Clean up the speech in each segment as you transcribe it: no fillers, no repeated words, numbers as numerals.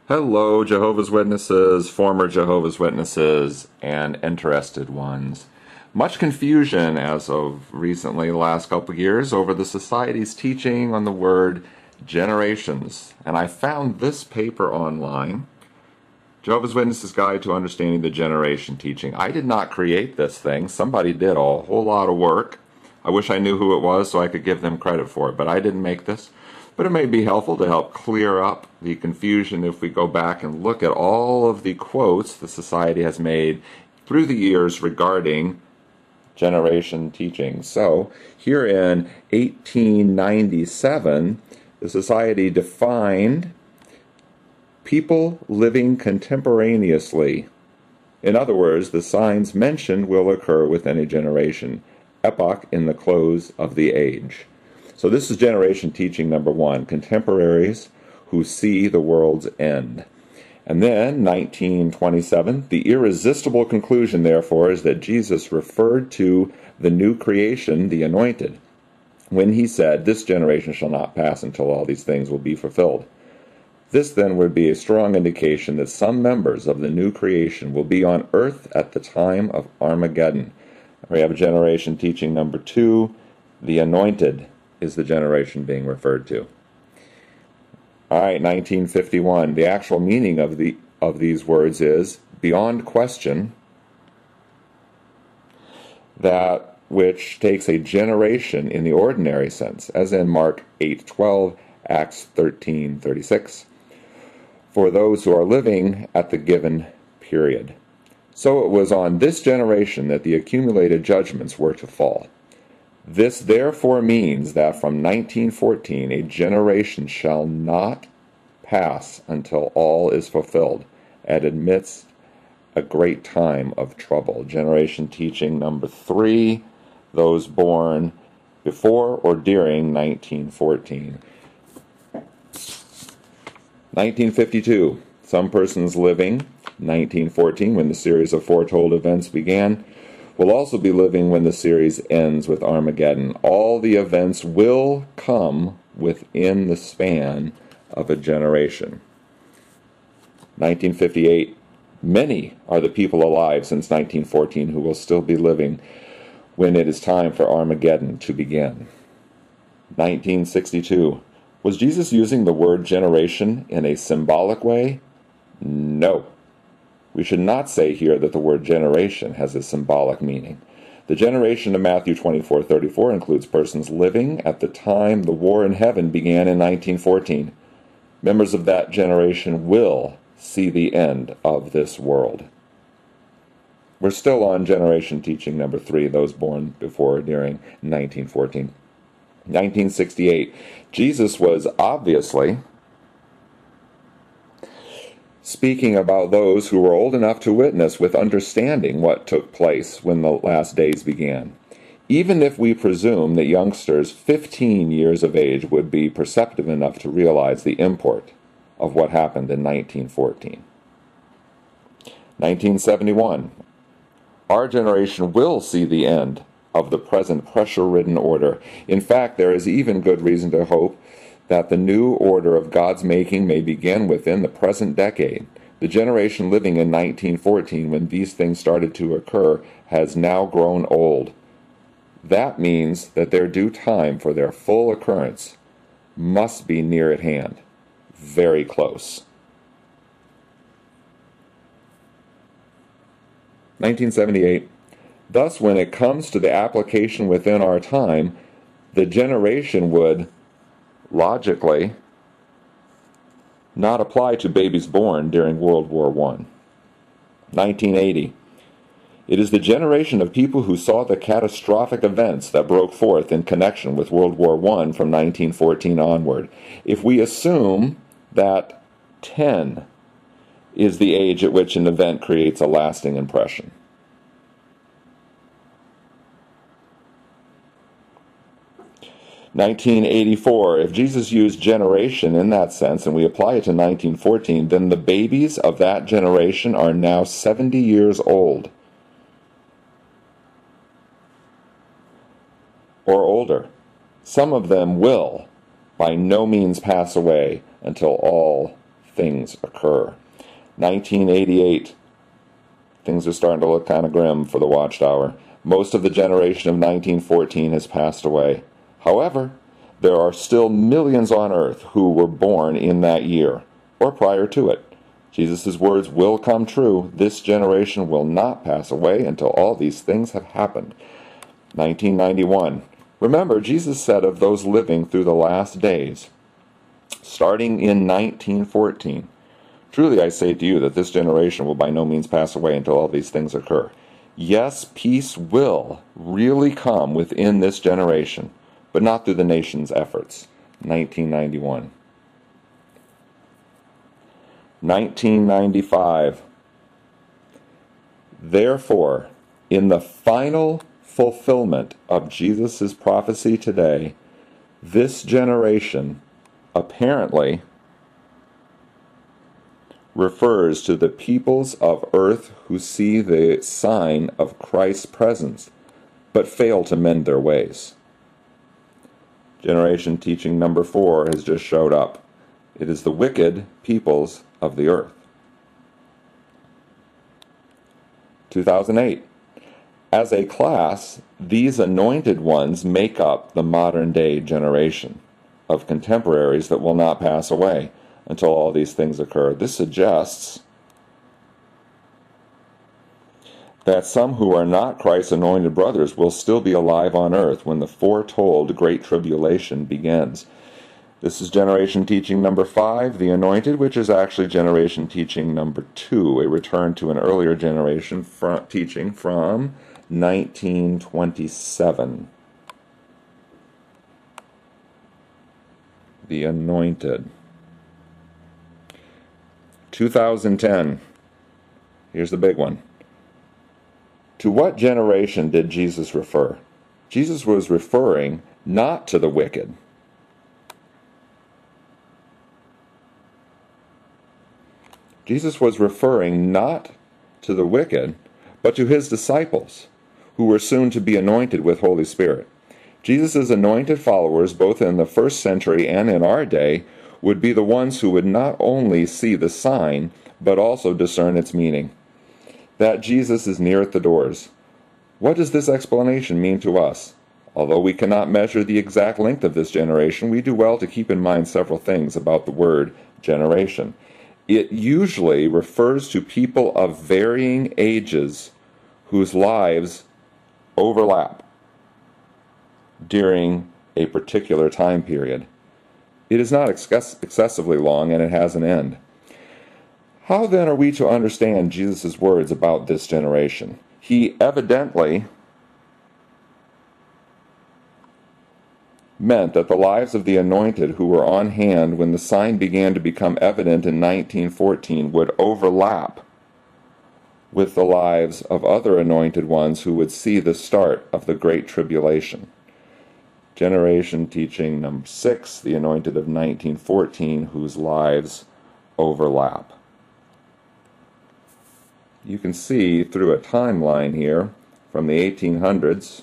Hello, Jehovah's Witnesses, former Jehovah's Witnesses, and interested ones. Much confusion as of recently, the last couple of years, over the Society's teaching on the word generations. And I found this paper online, Jehovah's Witnesses Guide to Understanding the Generation Teaching. I did not create this thing. Somebody did a whole lot of work. I wish I knew who it was so I could give them credit for it, but I didn't make this. But it may be helpful to help clear up the confusion if we go back and look at all of the quotes the Society has made through the years regarding generation teaching. So, here in 1897, the Society defined people living contemporaneously. In other words, the signs mentioned will occur within a generation, epoch in the close of the age. So this is generation teaching number 1, contemporaries who see the world's end. And then, 1927, the irresistible conclusion, therefore, is that Jesus referred to the new creation, the anointed, when he said, "This generation shall not pass until all these things will be fulfilled." This then would be a strong indication that some members of the new creation will be on earth at the time of Armageddon. We have generation teaching number 2, the anointed is the generation being referred to. All right, 1951. The actual meaning of these words is, beyond question, that which takes a generation in the ordinary sense, as in Mark 8:12, Acts 13:36, for those who are living at the given period. So it was on this generation that the accumulated judgments were to fall. This therefore means that from 1914 a generation shall not pass until all is fulfilled, and admits a great time of trouble. Generation teaching number 3, those born before or during 1914. 1952, some persons living 1914 when the series of foretold events began will also be living when the series ends with Armageddon. All the events will come within the span of a generation. 1958, many are the people alive since 1914 who will still be living when it is time for Armageddon to begin. 1962, was Jesus using the word generation in a symbolic way? No. We should not say here that the word generation has a symbolic meaning. The generation of Matthew 24:34 includes persons living at the time the war in heaven began in 1914. Members of that generation will see the end of this world. We're still on generation teaching number 3, those born before or during 1914. 1968, Jesus was obviously speaking about those who were old enough to witness with understanding what took place when the last days began. Even if we presume that youngsters 15 years of age would be perceptive enough to realize the import of what happened in 1914. 1971, our generation will see the end of the present pressure-ridden order. In fact, there is even good reason to hope that the new order of God's making may begin within the present decade. The generation living in 1914, when these things started to occur, has now grown old. That means that their due time for their full occurrence must be near at hand, very close. 1978. Thus, when it comes to the application within our time, the generation would logically not apply to babies born during World War I. 1980. It is the generation of people who saw the catastrophic events that broke forth in connection with World War I from 1914 onward. If we assume that 10 is the age at which an event creates a lasting impression, 1984, if Jesus used generation in that sense and we apply it to 1914, then the babies of that generation are now 70 years old or older. Some of them will by no means pass away until all things occur. 1988. Things are starting to look kind of grim for the Watchtower. Most of the generation of 1914 has passed away. However, there are still millions on earth who were born in that year, or prior to it. Jesus' words will come true. This generation will not pass away until all these things have happened. 1991. Remember, Jesus said of those living through the last days, starting in 1914, truly I say to you that this generation will by no means pass away until all these things occur. Yes, peace will really come within this generation, but not through the nation's efforts. 1991. 1995. Therefore, in the final fulfillment of Jesus' prophecy today, this generation apparently refers to the peoples of earth who see the sign of Christ's presence, but fail to mend their ways. Generation teaching number 4 has just showed up. It is the wicked peoples of the earth. 2008. As a class, these anointed ones make up the modern day generation of contemporaries that will not pass away until all these things occur. This suggests that some who are not Christ's anointed brothers will still be alive on earth when the foretold Great Tribulation begins. This is generation teaching number 5, the anointed, which is actually generation teaching number 2, a return to an earlier generation teaching from 1927. The anointed. 2010. Here's the big one. To what generation did Jesus refer? Jesus was referring not to the wicked. Jesus was referring not to the wicked, but to his disciples, who were soon to be anointed with Holy Spirit. Jesus' anointed followers, both in the first century and in our day, would be the ones who would not only see the sign, but also discern its meaning. That Jesus is near at the doors. What does this explanation mean to us? Although we cannot measure the exact length of this generation, we do well to keep in mind several things about the word generation. It usually refers to people of varying ages whose lives overlap during a particular time period. It is not excessively long, and it has an end. How then are we to understand Jesus' words about this generation? He evidently meant that the lives of the anointed who were on hand when the sign began to become evident in 1914 would overlap with the lives of other anointed ones who would see the start of the Great Tribulation. Generation teaching number 6, the anointed of 1914, whose lives overlap. You can see through a timeline here from the 1800s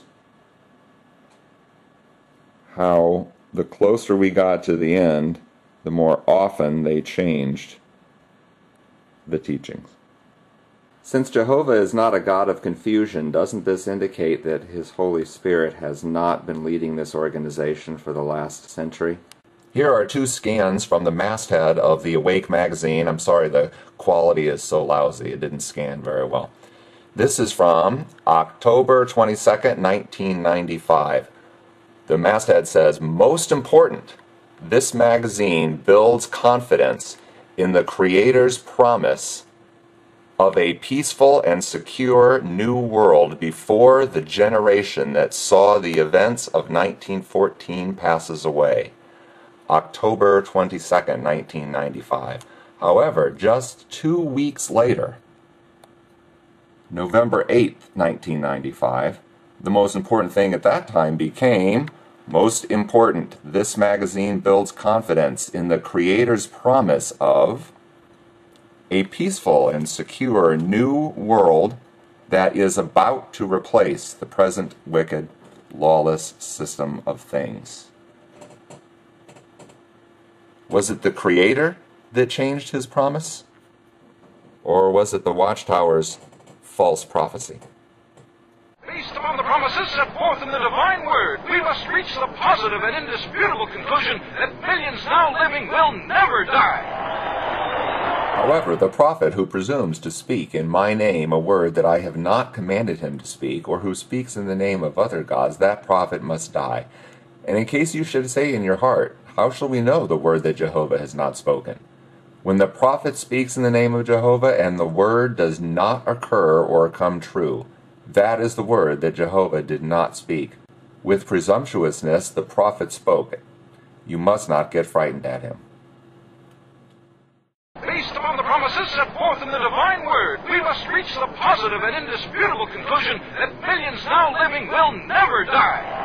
how the closer we got to the end, the more often they changed the teachings. Since Jehovah is not a God of confusion, doesn't this indicate that his Holy Spirit has not been leading this organization for the last century? Here are 2 scans from the masthead of the Awake magazine. I'm sorry, the quality is so lousy, it didn't scan very well. This is from October 22nd, 1995. The masthead says, "Most important, this magazine builds confidence in the Creator's promise of a peaceful and secure new world before the generation that saw the events of 1914 passes away." October 22nd, 1995. However, just 2 weeks later, November 8th, 1995, the most important thing at that time became, most important, this magazine builds confidence in the Creator's promise of a peaceful and secure new world that is about to replace the present wicked, lawless system of things. Was it the Creator that changed his promise? Or was it the Watchtower's false prophecy? Based upon the promises set forth in the divine word, we must reach the positive and indisputable conclusion that millions now living will never die. However, the prophet who presumes to speak in my name a word that I have not commanded him to speak, or who speaks in the name of other gods, that prophet must die. And in case you should say in your heart, how shall we know the word that Jehovah has not spoken? When the prophet speaks in the name of Jehovah, and the word does not occur or come true, that is the word that Jehovah did not speak. With presumptuousness the prophet spoke it. You must not get frightened at him. Based upon the promises set forth in the divine word, we must reach the positive and indisputable conclusion that millions now living will never die.